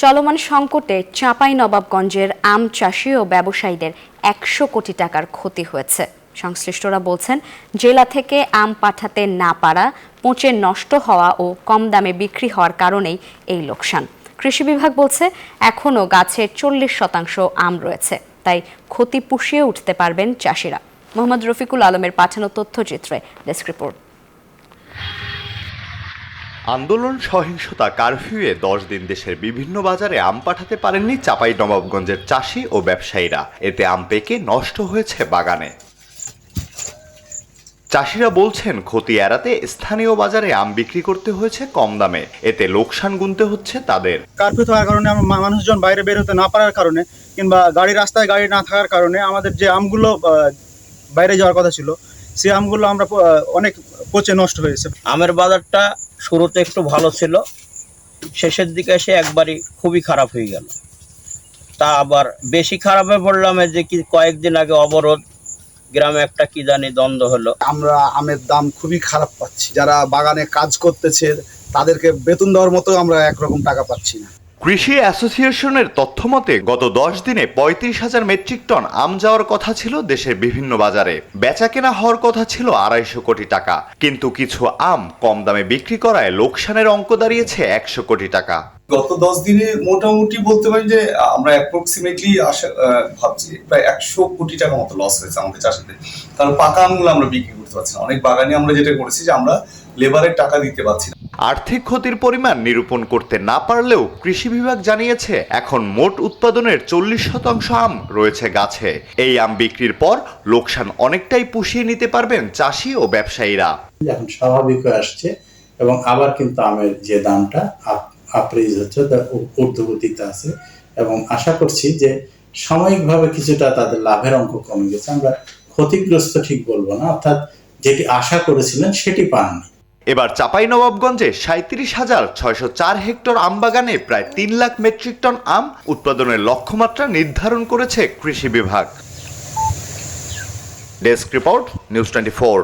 চলমান সংকটে চাঁপাইনবাবগঞ্জের আম চাষি ও ব্যবসায়ীদের ১০০ কোটি টাকার ক্ষতি হয়েছে। সংশ্লিষ্টরা বলছেন, জেলা থেকে আম পাঠাতে না পারা, পচে নষ্ট হওয়া ও কম দামে বিক্রি হওয়ার কারণেই এই লোকসান। কৃষি বিভাগ বলছে, এখনও গাছে ৪০% আম রয়েছে, তাই ক্ষতি পুষিয়ে উঠতে পারবেন চাষিরা। মোহাম্মদ রফিকুল আলমের পাঠানো তথ্যচিত্রে ডেস্ক রিপোর্ট। আন্দোলন, সহিংসতা, কারফিউয়ে 10 দিন দেশের বিভিন্ন বাজারে আম পাঠাতে পারেননি চাঁপাইনবাবগঞ্জের চাষি ও ব্যবসায়ীরা। এতে আম পেকে নষ্ট হয়েছে বাগানে। চাষিরা বলছেন, ক্ষতি এড়াতে স্থানীয় বাজারে আম বিক্রি করতে হয়েছে কম দামে। এতে লোকসান গুনতে হচ্ছে তাদের। কারফিউ থাকার কারণে মানুষজন বাইরে বের হতে না পারার কারণে কিংবা রাস্তায় গাড়ি না থাকার কারণে আমাদের যে আমগুলো বাইরে যাওয়ার কথা ছিল, সেই আমগুলো আমরা অনেক পচে নষ্ট হয়েছে। আমের বাজারটা শুরুতে একটু ভালো ছিল, শেষের দিকে এসে একবারই খুবই খারাপ হয়ে গেল। তা আবার বেশি খারাপ হয়ে পড়লাম যে কি কয়েকদিন আগে অবরোধ, গ্রামে একটা কি জানি দ্বন্দ্ব হলো। আমরা আমের দাম খুবই খারাপ পাচ্ছি। যারা বাগানে কাজ করতেছে তাদেরকে বেতন দেওয়ার মতো আমরা একরকম টাকা পাচ্ছি না। কৃষি অ্যাসোসিয়েশনের তথ্য মতে গত 10 দিনে ৩৫,০০০ মেট্রিক টন আম যাওয়ার কথা ছিল দেশের বিভিন্ন বাজারে। বেচাকেনা হওয়ার কথা ছিল ২৫০ কোটি টাকা, কিন্তু কিছু আম কম দামে বিক্রি করায় লোকসানের অঙ্ক দাঁড়িয়েছে ১০০ কোটি টাকা। গত 10 দিনে মোটামুটি বলতে পারি যে আমরা অ্যাপ্রক্সিমেটলি ভাবছি প্রায় ১০০ কোটি টাকা মতো লস হয়েছে আমাদের চাষিদের। কারণ পাকা আমগুলো আমরা বিক্রি করতে পারছি না। অনেক বাগানে আমরা যেটা করেছি যে আমরা লেবারের টাকা দিতে পারছি না। আর্থিক ক্ষতির পরিমাণ নিরূপণ করতে না পারলেও কৃষি বিভাগ জানিয়েছে, এখন মোট উৎপাদনের ৪০% আম রয়েছে গাছে। এই আম বিক্রির পর লোকসান অনেকটাই পুষিয়ে নিতে পারবেন চাষি ও ব্যবসায়ীরা। এখন স্বাভাবিক হয়ে আসছে এবং আবার কিন্তু আমের যে দামটা আপরাইজ হচ্ছে, ঊর্ধ্বগতিতে আছে এবং আশা করছি যে সাময়িকভাবে কিছুটা তাদের লাভের অঙ্ক কমে গেছে। আমরা ক্ষতিগ্রস্ত ঠিক বলবো না, অর্থাৎ যেটি আশা করেছিলেন সেটি পাননি। এবার চাঁপাইনবাবগঞ্জে ৩৭,৬০৪ হেক্টর আম বাগানে প্রায় ৩ লাখ মেট্রিক টন আম উৎপাদনের লক্ষ্যমাত্রা নির্ধারণ করেছে কৃষি বিভাগ। Desk report, news 24।